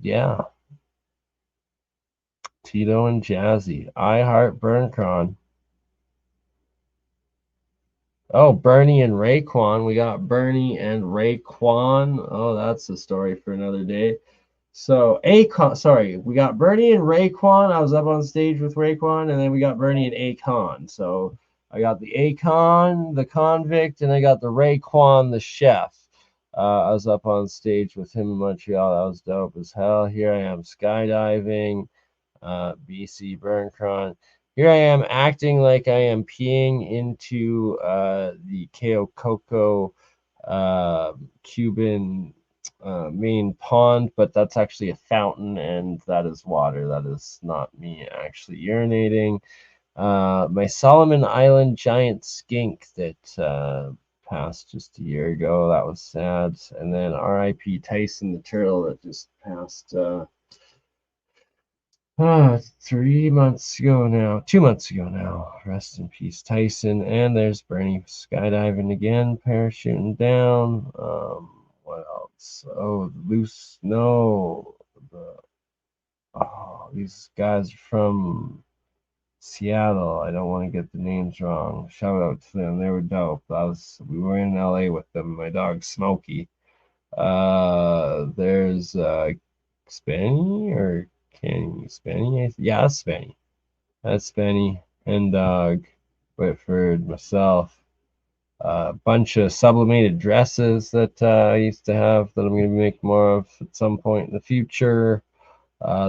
Yeah. Tito and Jazzy. I heart BurnCon. Oh, Bernie and Raekwon. We got Bernie and Raekwon. Oh, that's a story for another day. So Akon, sorry, we got Bernie and Raekwon. I was up on stage with Raekwon, and then we got Bernie and Akon. So I got the Akon, the convict, and I got the Raekwon, the chef. I was up on stage with him in Montreal. That was dope as hell. Here I am skydiving, BC BurnCon. Here I am acting like I am peeing into the Kao Coco Cuban main pond, but that's actually a fountain and that is water. That is not me actually urinating. My Solomon Island giant skink that passed just a year ago. That was sad. And then R.I.P. Tyson the turtle that just passed 3 months ago now, 2 months ago now. Rest in peace, Tyson. And there's Bernie skydiving again, parachuting down. What else? Oh, loose. No, these guys are from Seattle. I don't want to get the names wrong. Shout out to them. They were dope. We were in LA with them. My dog Smokey. There's Spenny or Kenny Spenny. Yeah, that's Spenny. That's Spenny and Dog Whitford, myself. A bunch of sublimated dresses that I used to have that I'm going to make more of at some point in the future.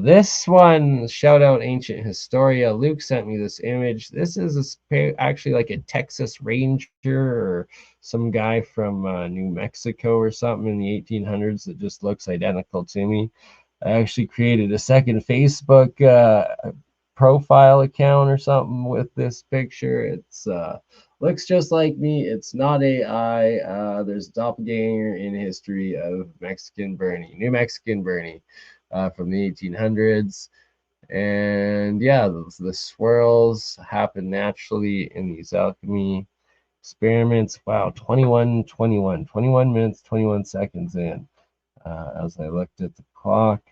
This one, shout out Ancient Historia. Luke sent me this image. This is actually like a Texas Ranger or some guy from New Mexico or something in the 1800s that just looks identical to me. I actually created a second Facebook profile account or something with this picture. It's looks just like me. It's not AI. There's a doppelganger in history of Mexican Bernie, New Mexican Bernie from the 1800s. And yeah, the swirls happen naturally in these alchemy experiments. Wow, 21 minutes, 21 seconds in as I looked at the clock.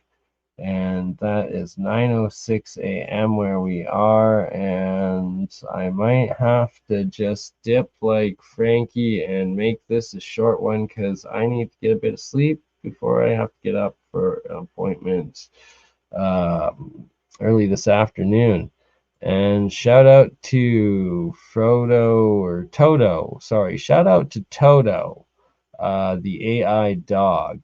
And that is 9:06 a.m. where we are. And I might have to just dip like Frankie and make this a short one because I need to get a bit of sleep before I have to get up for an appointment early this afternoon. And shout out to Frodo or Toto. Sorry, shout out to Toto, the AI dog.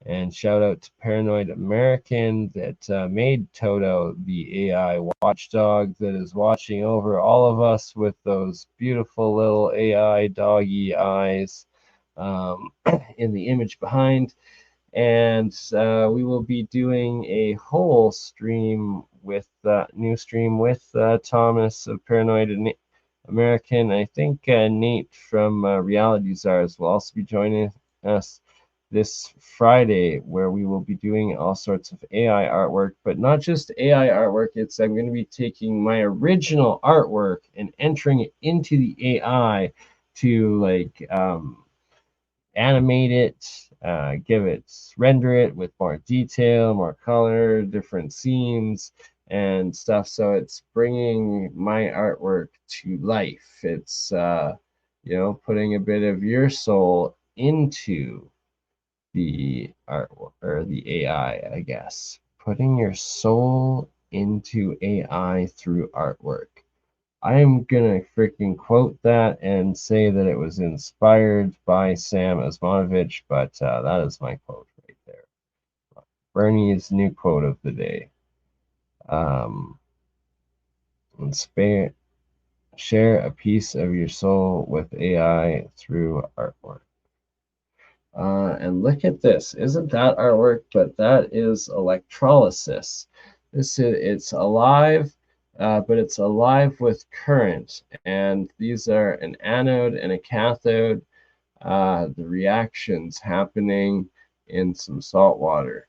And shout out to Paranoid American that made Toto the AI watchdog that is watching over all of us with those beautiful little AI doggy eyes in the image behind. And we will be doing a whole stream with new stream with Thomas of Paranoid American. I think Nate from Reality Czars will also be joining us this Friday, where we will be doing all sorts of AI artwork, but not just AI artwork. I'm going to be taking my original artwork and entering it into the AI to like animate it, render it with more detail, more color, different scenes and stuff. So it's bringing my artwork to life. It's, putting a bit of your soul into the artwork or the AI, I guess. Putting your soul into AI through artwork. I'm gonna freaking quote that and say that it was inspired by Sam Osmanovich, but that is my quote right there. Bernie's new quote of the day. Um, share a piece of your soul with AI through artwork. And look at this. Isn't that artwork? But that is electrolysis. It's alive, but it's alive with current. And these are an anode and a cathode. The reactions happening in some salt water.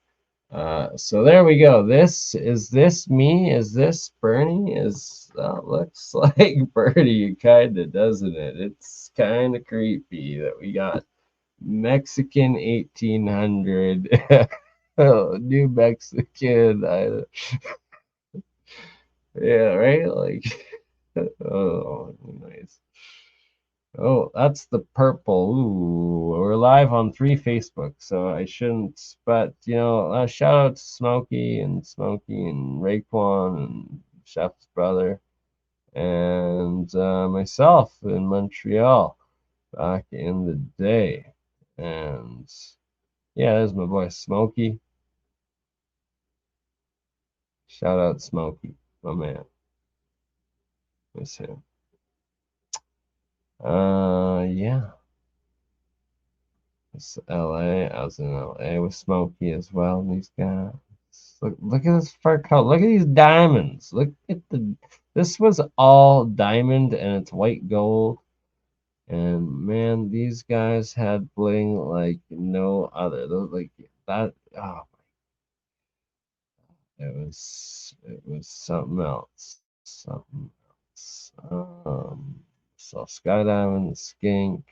So there we go. This me? Is this Bernie? Looks like Bernie, kinda, doesn't it? It's kind of creepy that we got Mexican 1800 New Mexican. Yeah, right? Like, oh, nice. Oh, that's the purple. Ooh, we're live on 3 Facebook, so I shouldn't. But shout out to Smokey and Raekwon and Chef's brother and myself in Montreal back in the day. And yeah, there's my boy Smokey. Shout out Smokey, my man. Miss him. Yeah. It's LA. I was in LA with Smokey as well. These guys. Look at this fur coat. Look at these diamonds. Look at the. This was all diamond and it's white gold. And man, these guys had bling like no other. Those like that. Oh, it was something else. Something else. So Sky Diamond, the Skink.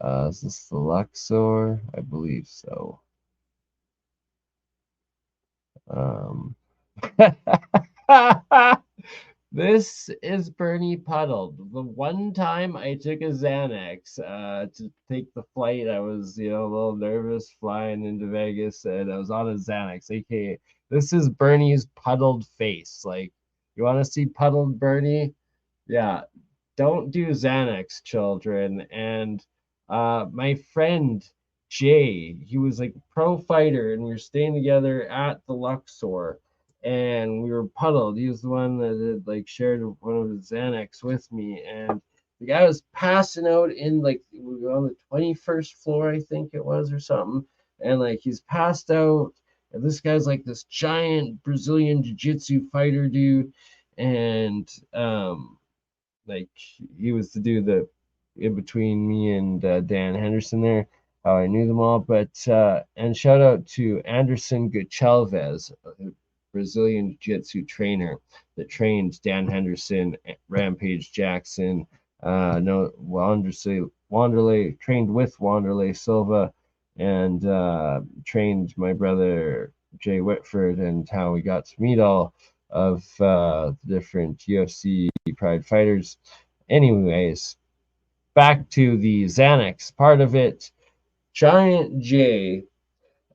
Is this the Luxor? I believe so. Um, this is Bernie Puddled. The one time I took a Xanax to take the flight, I was a little nervous flying into Vegas, and I was on a Xanax. AKA, this is Bernie's puddled face. Like, you want to see puddled Bernie? Yeah, don't do Xanax, children. And my friend Jay, he was like a pro fighter, and we were staying together at the Luxor, and we were puddled. He was the one that had like shared one of his Xanax with me, and the guy was passing out in like we were on the 21st floor, I think it was, or something, and like he's passed out. And this guy's like this giant Brazilian jiu-jitsu fighter dude, and like he was the dude that in between me and Dan Henderson there, how I knew them all. But and shout out to Anderson Gutchelvez, a Brazilian Jiu-Jitsu trainer that trained Dan Henderson, Rampage Jackson, no Wanderlei trained with Wanderlei Silva, and trained my brother Jay Whitford, and how we got to meet all of the different UFC Pride fighters. Anyways, back to the Xanax part of it. Giant J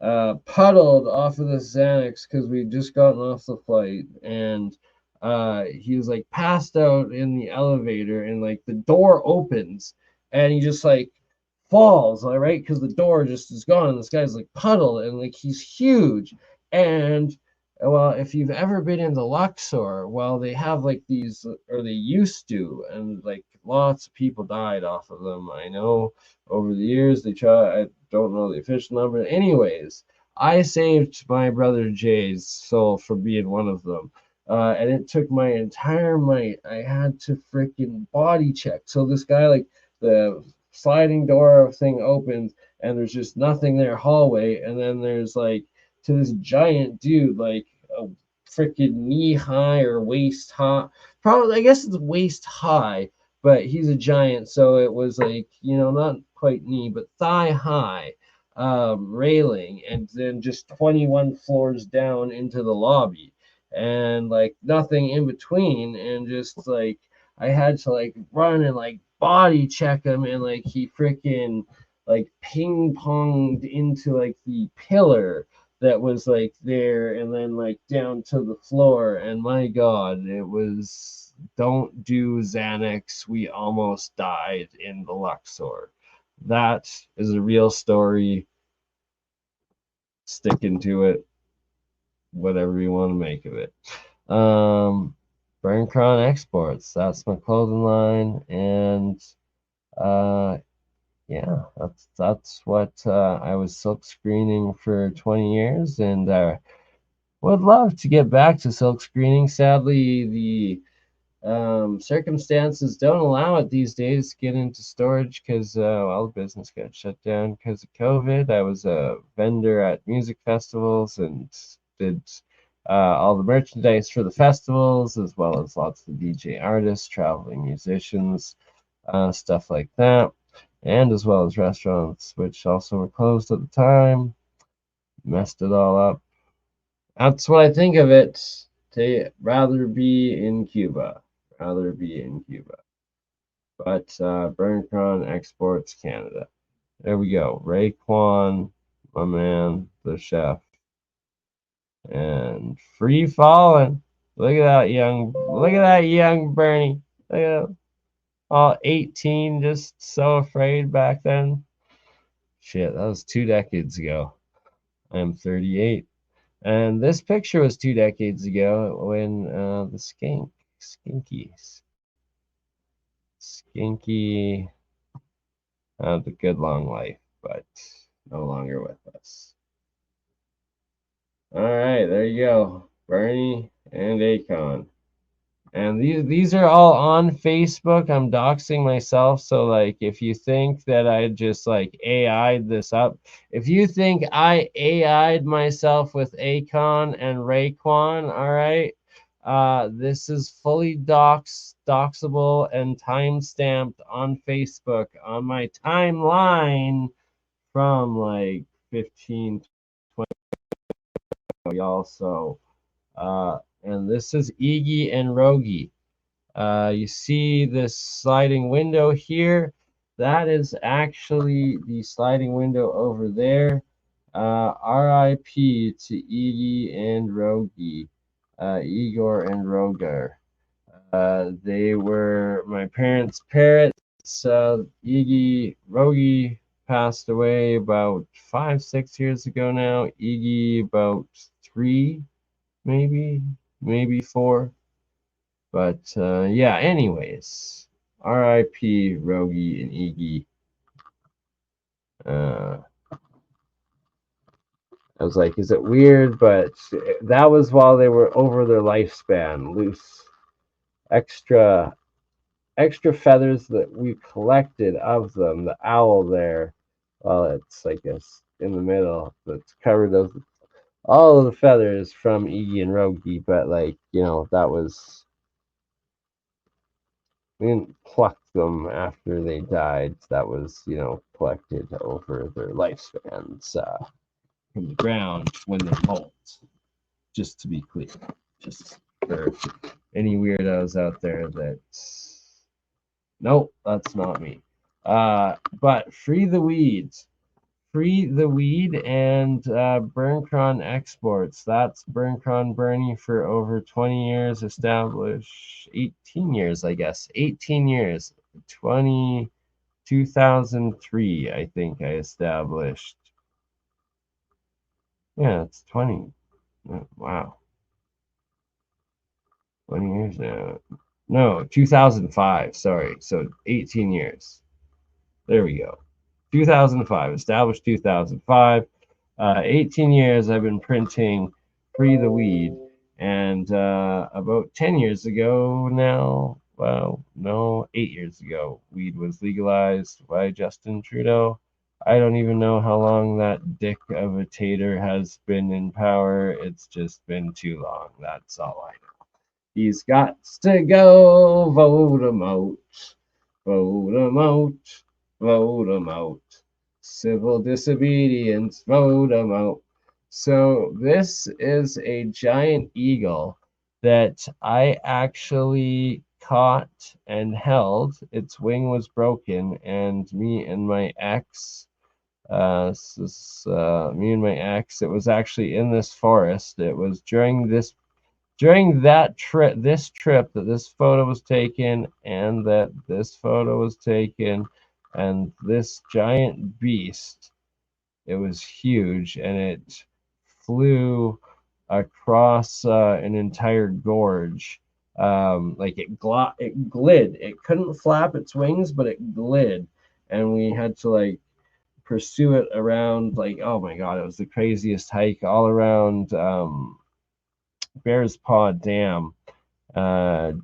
puddled off of the Xanax because we'd just gotten off the flight, and he was like passed out in the elevator, and like the door opens, and he just like falls, all right, because the door just is gone, and this guy's like puddled, and like he's huge, and well, if you've ever been in the Luxor, well, they have like these, or they used to, and like lots of people died off of them. I know over the years they try. I don't know the official number. Anyways, I saved my brother Jay's soul from being one of them. And it took my entire might. I had to freaking body check. So this guy, like, the sliding door thing opens, and there's just nothing there, hallway. And then there's like to this giant dude, like a freaking knee high or waist high. Probably, I guess it's waist high, but he's a giant, so it was like, not quite knee, but thigh high railing, and then just 21 floors down into the lobby, and like nothing in between, and just like I had to like run and like body check him, and like he freaking like ping ponged into like the pillar that was like there, and then like down to the floor, and my god, it was, don't do Xanax. We almost died in the Luxor. That is a real story. Sticking to it, whatever you want to make of it. Bern Exports. That's my clothing line, and uh, yeah, that's what I was silk screening for 20 years, and would love to get back to silk screening. Sadly, the circumstances don't allow it these days to get into storage because well, the business got shut down because of COVID. I was a vendor at music festivals and did all the merchandise for the festivals, as well as lots of DJ artists, traveling musicians, stuff like that, and as well as restaurants, which also were closed at the time. Messed it all up. That's what I think of it. To rather be in Cuba. Rather be in Cuba. But Burncron exports Canada. There we go. Raekwon, my man, the chef. And free falling. Look at that young Bernie. Look at him. All 18, just so afraid back then. Shit, that was 2 decades ago. I'm 38. And this picture was 2 decades ago when the Skinky had a good long life, but no longer with us. All right, there you go. Bernie and Akon. And these are all on Facebook. I'm doxing myself, so like if you think that I just like AI'd this up, if you think I AI'd myself with Akon and Raekwon, all right, this is fully doxable and time stamped on Facebook on my timeline from like 15, 20 y'all. So and this is Iggy and Rogie. You see this sliding window here. That is actually the sliding window over there. RIP to Iggy and Rogie, Igor and Roger. They were my parents' parrots. Iggy Rogie passed away about 5, 6 years ago now. Iggy about 3, maybe 4. But yeah, anyways, R.I.P. Rogie and Iggy. I was like, is it weird? But that was while they were over their lifespan, loose, extra feathers that we collected of them. The owl there, well, it's like in the middle, that's covered of all of the feathers from Iggy and Rogie. But like, that was. We didn't pluck them after they died. That was, collected over their lifespans from the ground when they molt. Just to be clear, just for any weirdos out there that, nope, that's not me. But free the weeds. Free the weed and Burncron exports. That's Burncron Bernie for over 20 years, established 18 years, I guess. 18 years. 2003, I think I established. Yeah, it's 20. Wow. 20 years now. No, 2005. Sorry. So 18 years. There we go. 2005. Established 2005. 18 years I've been printing Free the Weed. And about 10 years ago now, well, no, 8 years ago, weed was legalized by Justin Trudeau. I don't even know how long that dick of a tater has been in power. It's just been too long. That's all I know. He's got to go. Vote him out. Vote him out. Vote him out. Civil disobedience. Vote him out. So this is a giant eagle that I actually caught and held. Its wing was broken, and me and my ex, it was actually in this forest. It was during this trip that this photo was taken, and that this photo was taken, and this giant beast, it was huge, and it flew across an entire gorge. Like it glid. It couldn't flap its wings, but it glid, and we had to like pursue it around. Like, oh my god, it was the craziest hike all around Bears Paw Dam,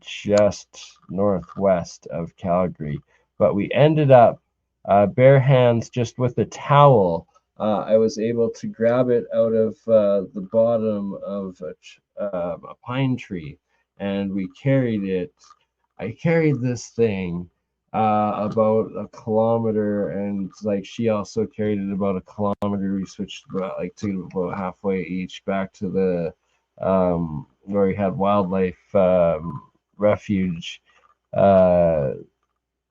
just northwest of Calgary. But we ended up bare hands, just with a towel. I was able to grab it out of the bottom of a pine tree, and we carried it. I carried this thing about a kilometer, and like she also carried it about a kilometer. We switched about like to about halfway each back to the where we had wildlife refuge.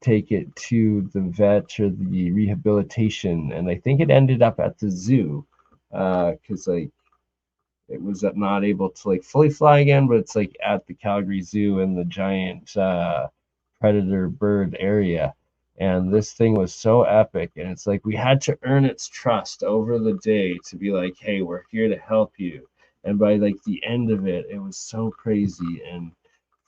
Take it to the vet or the rehabilitation, and I think it ended up at the zoo because like it was not able to like fully fly again, but it's like at the Calgary Zoo in the giant predator bird area. And this thing was so epic, and it's like we had to earn its trust over the day to be like, hey, we're here to help you. And by like the end of it, it was so crazy. And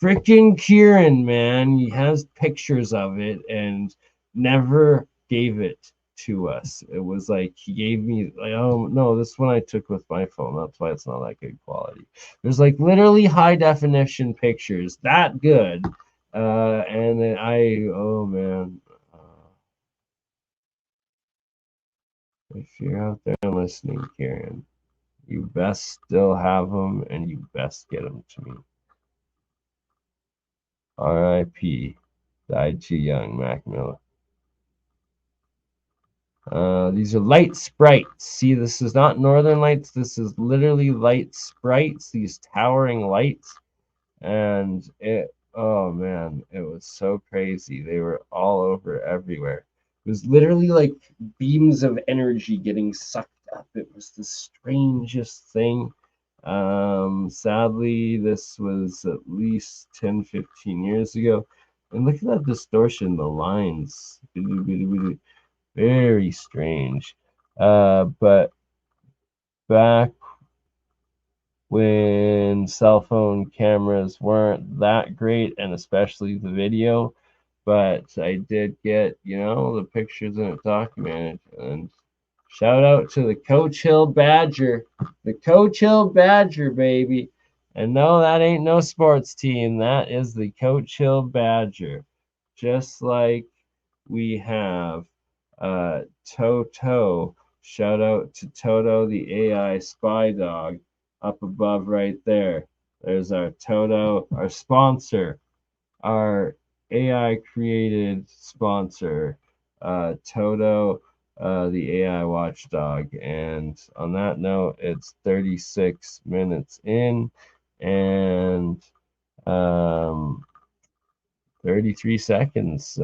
freaking Kieran, man, he has pictures of it and never gave it to us. It was like he gave me like, oh no, this one I took with my phone. That's why it's not that good quality. There's like literally high definition pictures that good. And then oh man, if you're out there listening, Kieran, you best still have them and you best get them to me. R.I.P. Died too young, Mac Miller. These are light sprites. See, this is not northern lights. This is literally light sprites, these towering lights. And oh man, it was so crazy. They were all over everywhere. It was literally like beams of energy getting sucked up. It was the strangest thing. Sadly, this was at least 10, 15 years ago. And look at that distortion, the lines. Very strange. But back when cell phone cameras weren't that great, and especially the video, but I did get, the pictures and it documented. And shout out to the Coach Hill Badger, baby. And no, that ain't no sports team. That is the Coach Hill Badger. Just like we have Toto. Shout out to Toto, the AI spy dog, up above right there. There's our Toto, our sponsor, our AI created sponsor, Toto, the AI watchdog. And on that note, it's 36 minutes in and 33 seconds.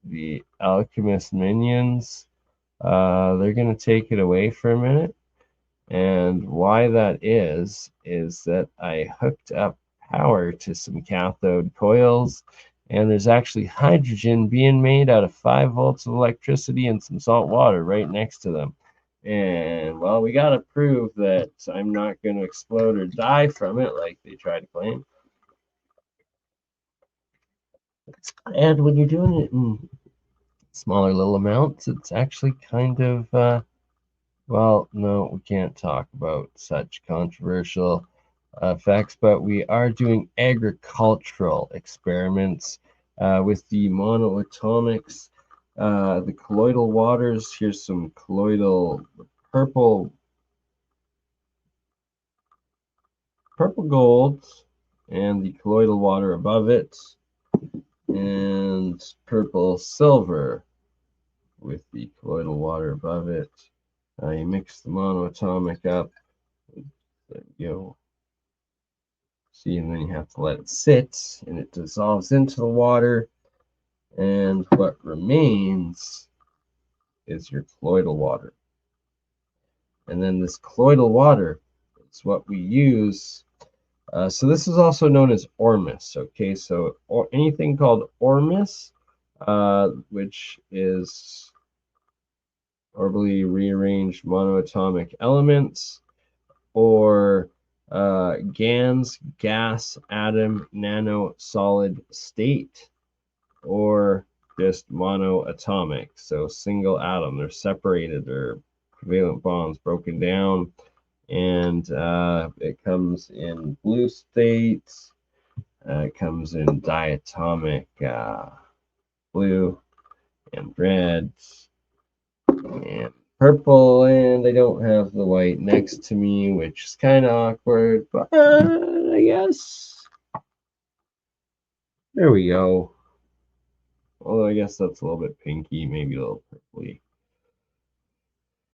The Alchemist minions, they're going to take it away for a minute. And why that is that I hooked up power to some cathode coils, and there's actually hydrogen being made out of 5 volts of electricity and some salt water right next to them. And well, we got to prove that I'm not going to explode or die from it like they try to claim. And when you're doing it in smaller little amounts, it's actually kind of well, no, we can't talk about such controversial effects, but we are doing agricultural experiments with the monoatomics, the colloidal waters. Here's some colloidal purple gold, and the colloidal water above it, and purple silver with the colloidal water above it. You mix the monoatomic up. There we go. See, and then you have to let it sit, and it dissolves into the water. And what remains is your colloidal water. And then this colloidal water is what we use. So this is also known as ormus. Okay, so anything called ormus, which is orbitally rearranged monoatomic elements, or GANs, gas, atom, nano, solid state, or just monoatomic, so single atom. They're separated, they're covalent bonds broken down, and it comes in blue states, it comes in diatomic blue and red and purple, and I don't have the white next to me, which is kind of awkward, but I guess there we go. Although I guess that's a little bit pinky, maybe a little purpley.